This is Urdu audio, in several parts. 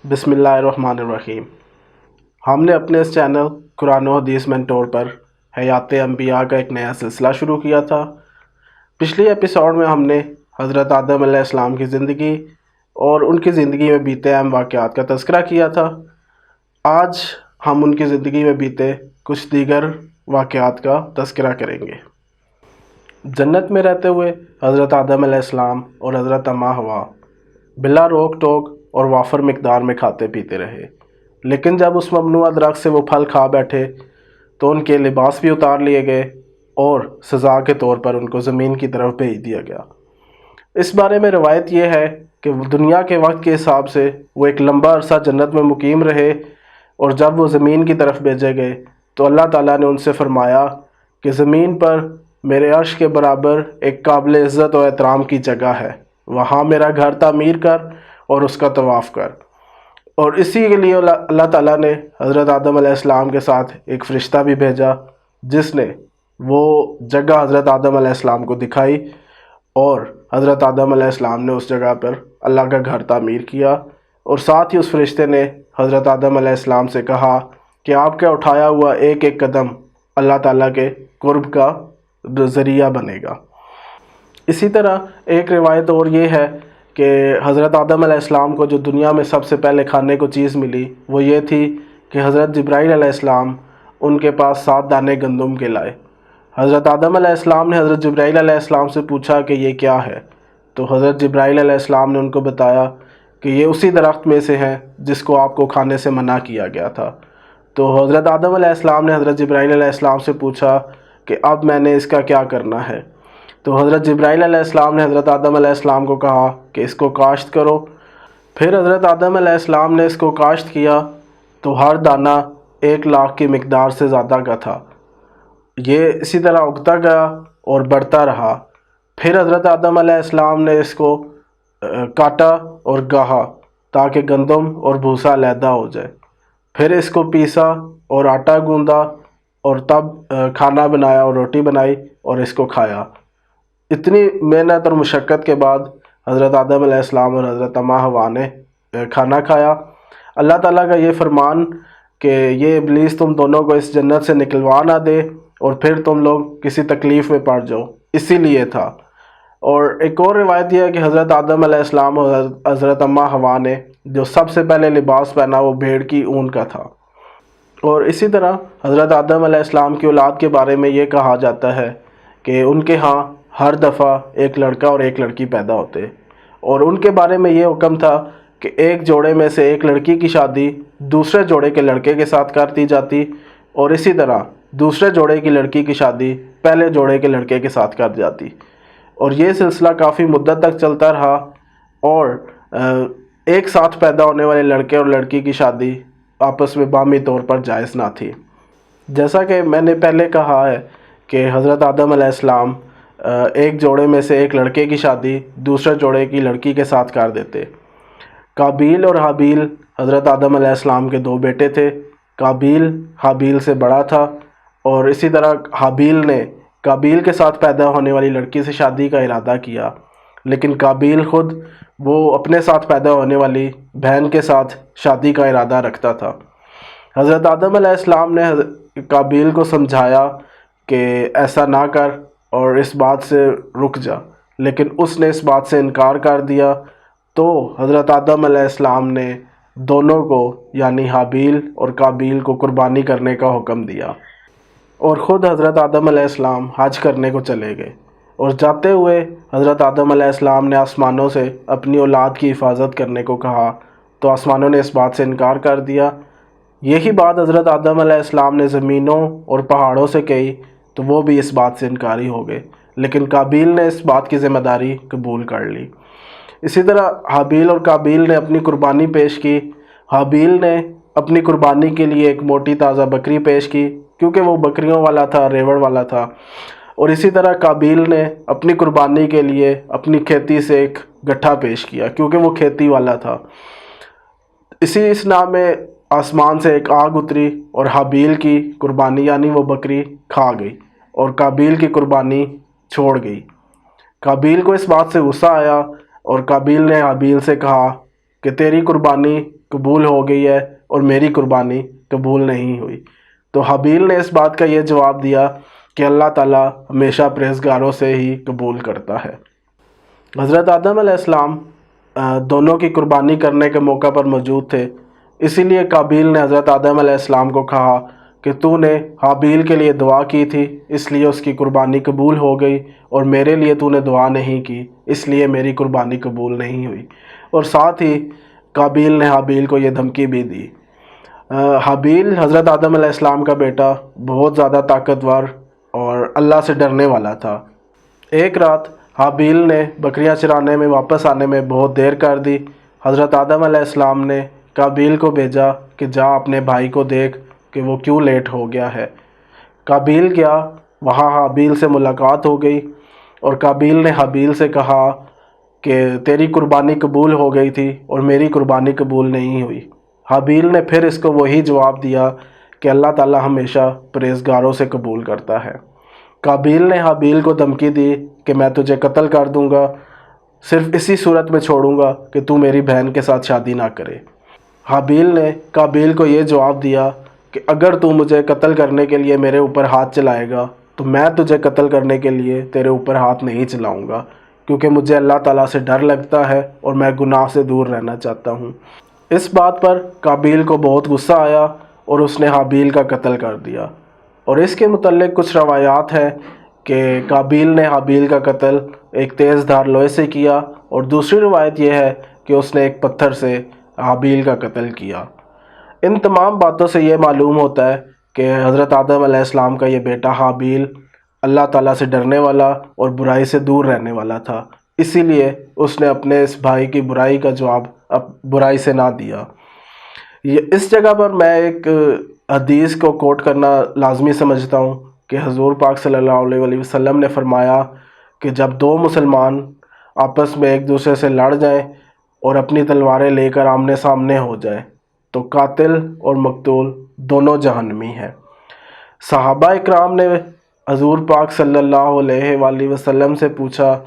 بسم اللہ الرحمن الرحیم۔ ہم نے اپنے اس چینل قرآن و حدیث مینٹور پر حیات انبیاء کا ایک نیا سلسلہ شروع کیا تھا۔ پچھلی ایپیسوڈ میں ہم نے حضرت آدم علیہ السلام کی زندگی اور ان کی زندگی میں بیتے اہم واقعات کا تذکرہ کیا تھا۔ آج ہم ان کی زندگی میں بیتے کچھ دیگر واقعات کا تذکرہ کریں گے۔ جنت میں رہتے ہوئے حضرت آدم علیہ السلام اور حضرت اماں حوا بلا روک ٹوک اور وافر مقدار میں کھاتے پیتے رہے، لیکن جب اس ممنوعہ درخت سے وہ پھل کھا بیٹھے تو ان کے لباس بھی اتار لیے گئے اور سزا کے طور پر ان کو زمین کی طرف بھیج دیا گیا۔ اس بارے میں روایت یہ ہے کہ دنیا کے وقت کے حساب سے وہ ایک لمبا عرصہ جنت میں مقیم رہے، اور جب وہ زمین کی طرف بھیجے گئے تو اللہ تعالیٰ نے ان سے فرمایا کہ زمین پر میرے عرش کے برابر ایک قابل عزت و احترام کی جگہ ہے، وہاں میرا گھر تعمیر کر اور اس کا طواف کر۔ اور اسی کے لیے اللہ تعالیٰ نے حضرت آدم علیہ السلام کے ساتھ ایک فرشتہ بھی بھیجا، جس نے وہ جگہ حضرت آدم علیہ السلام کو دکھائی، اور حضرت آدم علیہ السلام نے اس جگہ پر اللہ کا گھر تعمیر کیا۔ اور ساتھ ہی اس فرشتے نے حضرت آدم علیہ السلام سے کہا کہ آپ کا اٹھایا ہوا ایک ایک قدم اللہ تعالیٰ کے قرب کا ذریعہ بنے گا۔ اسی طرح ایک روایت اور یہ ہے کہ حضرت آدم علیہ السلام کو جو دنیا میں سب سے پہلے کھانے کو چیز ملی وہ یہ تھی کہ حضرت جبرائیل علیہ السلام ان کے پاس 7 دانے گندم کے لائے۔ حضرت آدم علیہ السلام نے حضرت جبرائیل علیہ السلام سے پوچھا کہ یہ کیا ہے، تو حضرت جبرائیل علیہ السلام نے ان کو بتایا کہ یہ اسی درخت میں سے ہیں جس کو آپ کو کھانے سے منع کیا گیا تھا۔ تو حضرت آدم علیہ السلام نے حضرت جبرائیل علیہ السلام سے پوچھا کہ اب میں نے اس کا کیا کرنا ہے، تو حضرت جبرائیل علیہ السلام نے حضرت آدم علیہ السلام کو کہا کہ اس کو کاشت کرو۔ پھر حضرت آدم علیہ السلام نے اس کو کاشت کیا تو ہر دانہ 1 لاکھ کی مقدار سے زیادہ کا تھا۔ یہ اسی طرح اگتا گیا اور بڑھتا رہا۔ پھر حضرت آدم علیہ السلام نے اس کو کاٹا اور گاہا تاکہ گندم اور بھوسا علیحدہ ہو جائے۔ پھر اس کو پیسا اور آٹا گوندا اور تب کھانا بنایا اور روٹی بنائی اور اس کو کھایا۔ اتنی محنت اور مشقت کے بعد حضرت آدم علیہ السلام اور حضرت اماں حوا نے کھانا کھایا۔ اللہ تعالیٰ کا یہ فرمان کہ یہ ابلیس تم دونوں کو اس جنت سے نکلوا نہ دے اور پھر تم لوگ کسی تکلیف میں پڑ جاؤ، اسی لیے تھا۔ اور ایک اور روایت یہ ہے کہ حضرت آدم علیہ السلام اور حضرت اماں حوا نے جو سب سے پہلے لباس پہنا وہ بھیڑ کی اون کا تھا۔ اور اسی طرح حضرت آدم علیہ السلام کی اولاد کے بارے میں یہ کہا جاتا ہے کہ ان کے ہاں ہر دفعہ ایک لڑکا اور ایک لڑکی پیدا ہوتے، اور ان کے بارے میں یہ حکم تھا کہ ایک جوڑے میں سے ایک لڑکی کی شادی دوسرے جوڑے کے لڑکے کے ساتھ کر دی جاتی، اور اسی طرح دوسرے جوڑے کی لڑکی کی شادی پہلے جوڑے کے لڑکے کے ساتھ کر جاتی۔ اور یہ سلسلہ کافی مدت تک چلتا رہا، اور ایک ساتھ پیدا ہونے والے لڑکے اور لڑکی کی شادی آپس میں باہمی طور پر جائز نہ تھی۔ جیسا کہ میں نے پہلے کہا ہے کہ حضرت آدم علیہ السلام ایک جوڑے میں سے ایک لڑکے کی شادی دوسرے جوڑے کی لڑکی کے ساتھ کر دیتے۔ قابیل اور حابیل حضرت آدم علیہ السلام کے 2 بیٹے تھے۔ قابیل حابیل سے بڑا تھا، اور اسی طرح حابیل نے قابیل کے ساتھ پیدا ہونے والی لڑکی سے شادی کا ارادہ کیا، لیکن قابیل خود وہ اپنے ساتھ پیدا ہونے والی بہن کے ساتھ شادی کا ارادہ رکھتا تھا۔ حضرت آدم علیہ السلام نے قابیل کو سمجھایا کہ ایسا نہ کر اور اس بات سے رک جا، لیکن اس نے اس بات سے انکار کر دیا۔ تو حضرت آدم علیہ السلام نے دونوں کو یعنی حابیل اور قابیل کو قربانی کرنے کا حکم دیا، اور خود حضرت آدم علیہ السلام حج کرنے کو چلے گئے۔ اور جاتے ہوئے حضرت آدم علیہ السلام نے آسمانوں سے اپنی اولاد کی حفاظت کرنے کو کہا، تو آسمانوں نے اس بات سے انکار کر دیا۔ یہی بات حضرت آدم علیہ السلام نے زمینوں اور پہاڑوں سے کہی، تو وہ بھی اس بات سے انکاری ہو گئے، لیکن قابیل نے اس بات کی ذمہ داری قبول کر لی۔ اسی طرح حابیل اور قابیل نے اپنی قربانی پیش کی۔ حابیل نے اپنی قربانی کے لیے ایک موٹی تازہ بکری پیش کی، کیونکہ وہ بکریوں والا تھا، ریوڑ والا تھا۔ اور اسی طرح قابیل نے اپنی قربانی کے لیے اپنی کھیتی سے ایک گٹھا پیش کیا، کیونکہ وہ کھیتی والا تھا۔ اسی اسنا میں آسمان سے ایک آگ اتری اور حابیل کی قربانی یعنی وہ بکری کھا گئی، اور قابیل کی قربانی چھوڑ گئی۔ قابیل کو اس بات سے غصہ آیا، اور قابیل نے حابیل سے کہا کہ تیری قربانی قبول ہو گئی ہے اور میری قربانی قبول نہیں ہوئی۔ تو حابیل نے اس بات کا یہ جواب دیا کہ اللہ تعالیٰ ہمیشہ پرہیزگاروں سے ہی قبول کرتا ہے۔ حضرت آدم علیہ السلام دونوں کی قربانی کرنے کے موقع پر موجود تھے، اسی لیے قابیل نے حضرت آدم علیہ السلام کو کہا کہ تو نے حابیل کے لیے دعا کی تھی اس لیے اس کی قربانی قبول ہو گئی، اور میرے لیے تو نے دعا نہیں کی اس لیے میری قربانی قبول نہیں ہوئی۔ اور ساتھ ہی قابیل نے حابیل کو یہ دھمکی بھی دی۔ حابیل حضرت آدم علیہ السلام کا بیٹا بہت زیادہ طاقتور اور اللہ سے ڈرنے والا تھا۔ ایک رات حابیل نے بکریاں چرانے میں واپس آنے میں بہت دیر کر دی۔ حضرت آدم علیہ السلام نے قابیل کو بھیجا کہ جا اپنے بھائی کو دیکھ کہ وہ کیوں لیٹ ہو گیا ہے۔ قابیل گیا، وہاں حابیل سے ملاقات ہو گئی، اور قابیل نے حابیل سے کہا کہ تیری قربانی قبول ہو گئی تھی اور میری قربانی قبول نہیں ہوئی۔ حابیل نے پھر اس کو وہی جواب دیا کہ اللہ تعالیٰ ہمیشہ پرہیزگاروں سے قبول کرتا ہے۔ قابیل نے حابیل کو دھمکی دی کہ میں تجھے قتل کر دوں گا، صرف اسی صورت میں چھوڑوں گا کہ تو میری بہن کے ساتھ شادی نہ کرے۔ حابیل نے قابیل کو یہ جواب دیا کہ اگر تو مجھے قتل کرنے کے لیے میرے اوپر ہاتھ چلائے گا تو میں تجھے قتل کرنے کے لیے تیرے اوپر ہاتھ نہیں چلاؤں گا، کیونکہ مجھے اللہ تعالیٰ سے ڈر لگتا ہے اور میں گناہ سے دور رہنا چاہتا ہوں۔ اس بات پر قابیل کو بہت غصہ آیا اور اس نے حابیل کا قتل کر دیا۔ اور اس کے متعلق کچھ روایات ہیں کہ قابیل نے حابیل کا قتل ایک تیز دھار لوہے سے کیا، اور دوسری روایت یہ ہے کہ اس نے ایک پتھر سے حابیل کا قتل کیا۔ ان تمام باتوں سے یہ معلوم ہوتا ہے کہ حضرت آدم علیہ السلام کا یہ بیٹا حابیل اللہ تعالیٰ سے ڈرنے والا اور برائی سے دور رہنے والا تھا، اسی لیے اس نے اپنے اس بھائی کی برائی کا جواب برائی سے نہ دیا۔ اس جگہ پر میں ایک حدیث کو کوٹ کرنا لازمی سمجھتا ہوں کہ حضور پاک صلی اللہ علیہ وسلم نے فرمایا کہ جب دو مسلمان آپس میں ایک دوسرے سے لڑ جائیں اور اپنی تلواریں لے کر آمنے سامنے ہو جائیں تو قاتل اور مقتول دونوں جہنمی ہیں۔ صحابہ اکرام نے حضور پاک صلی اللہ علیہ وآلہ وسلم سے پوچھا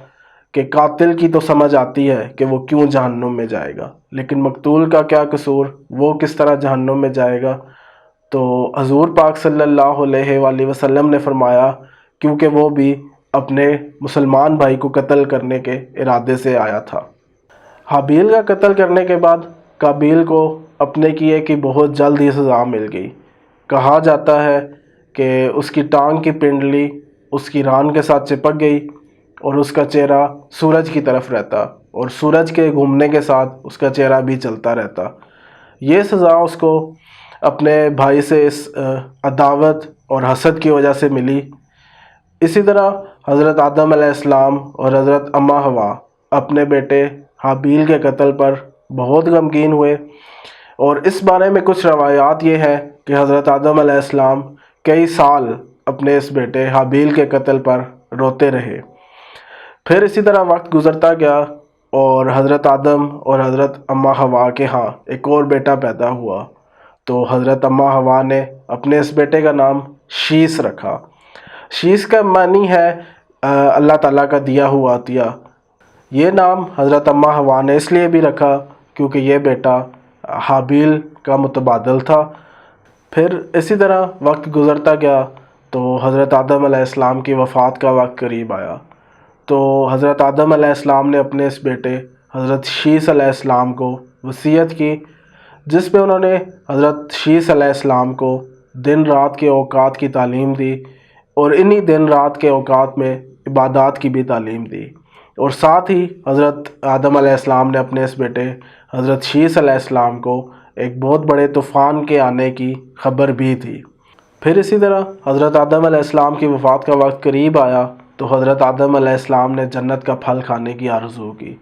کہ قاتل کی تو سمجھ آتی ہے کہ وہ کیوں جہنم میں جائے گا، لیکن مقتول کا کیا قصور، وہ کس طرح جہنم میں جائے گا؟ تو حضور پاک صلی اللہ علیہ وآلہ وسلم نے فرمایا کیونکہ وہ بھی اپنے مسلمان بھائی کو قتل کرنے کے ارادے سے آیا تھا۔ حابیل کا قتل کرنے کے بعد قابیل کو اپنے کیے کی بہت جلد ہی سزا مل گئی۔ کہا جاتا ہے کہ اس کی ٹانگ کی پنڈلی اس کی ران کے ساتھ چپک گئی اور اس کا چہرہ سورج کی طرف رہتا، اور سورج کے گھومنے کے ساتھ اس کا چہرہ بھی چلتا رہتا۔ یہ سزا اس کو اپنے بھائی سے اس عداوت اور حسد کی وجہ سے ملی۔ اسی طرح حضرت آدم علیہ السلام اور حضرت اماں حوا اپنے بیٹے حابیل کے قتل پر بہت غمگین ہوئے، اور اس بارے میں کچھ روایات یہ ہے کہ حضرت آدم علیہ السلام کئی سال اپنے اس بیٹے حابیل کے قتل پر روتے رہے۔ پھر اسی طرح وقت گزرتا گیا اور حضرت آدم اور حضرت اماں حوا کے ہاں ایک اور بیٹا پیدا ہوا، تو حضرت اماں حوا نے اپنے اس بیٹے کا نام شیس رکھا۔ شیس کا معنی ہے اللہ تعالیٰ کا دیا ہوا عطیہ۔ یہ نام حضرت اماں حوا نے اس لیے بھی رکھا کیونکہ یہ بیٹا حابیل کا متبادل تھا۔ پھر اسی طرح وقت گزرتا گیا تو حضرت آدم علیہ السلام کی وفات کا وقت قریب آیا، تو حضرت آدم علیہ السلام نے اپنے اس بیٹے حضرت شیس علیہ السلام کو وصیت کی، جس میں انہوں نے حضرت شیس علیہ السلام کو دن رات کے اوقات کی تعلیم دی، اور انہی دن رات کے اوقات میں عبادات کی بھی تعلیم دی۔ اور ساتھ ہی حضرت آدم علیہ السلام نے اپنے اس بیٹے حضرت شیس علیہ السلام کو ایک بہت بڑے طوفان کے آنے کی خبر بھی دی۔ پھر اسی طرح حضرت آدم علیہ السلام کی وفات کا وقت قریب آیا تو حضرت آدم علیہ السلام نے جنت کا پھل کھانے کی آرزو کی۔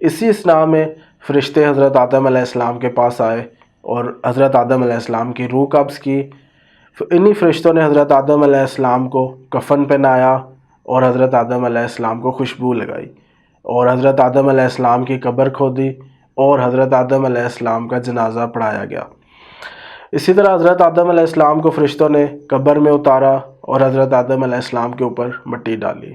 اسی اثناء میں فرشتے حضرت آدم علیہ السلام کے پاس آئے اور حضرت آدم علیہ السلام کی روح قبض کی۔ انہی فرشتوں نے حضرت آدم علیہ السلام کو کفن پہنایا اور حضرت آدم علیہ السلام کو خوشبو لگائی، اور حضرت آدم علیہ السلام کی قبر کھودی اور حضرت آدم علیہ السلام کا جنازہ پڑھایا گیا۔ اسی طرح حضرت آدم علیہ السلام کو فرشتوں نے قبر میں اتارا اور حضرت آدم علیہ السلام کے اوپر مٹی ڈالی۔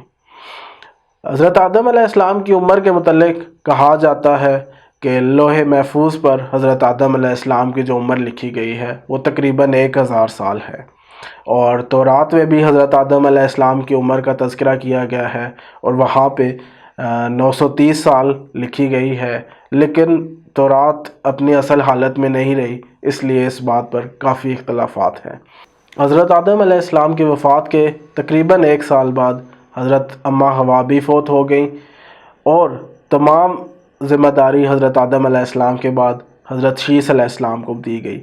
حضرت آدم علیہ السلام کی عمر کے متعلق کہا جاتا ہے کہ لوح محفوظ پر حضرت آدم علیہ السلام کی جو عمر لکھی گئی ہے وہ تقریباً 1000 سال ہے، اور تورات میں بھی حضرت آدم علیہ السلام کی عمر کا تذکرہ کیا گیا ہے اور وہاں پہ 930 سال لکھی گئی ہے، لیکن تورات اپنی اصل حالت میں نہیں رہی، اس لیے اس بات پر کافی اختلافات ہیں۔ حضرت آدم علیہ السلام کی وفات کے تقریباً 1 سال بعد حضرت اماں حوا بھی فوت ہو گئیں، اور تمام ذمہ داری حضرت آدم علیہ السلام کے بعد حضرت شیس علیہ السلام کو دی گئی۔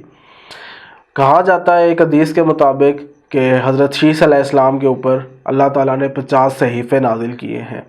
کہا جاتا ہے ایک حدیث کے مطابق کہ حضرت شیس علیہ السلام کے اوپر اللہ تعالیٰ نے 50 صحیفے نازل کیے ہیں،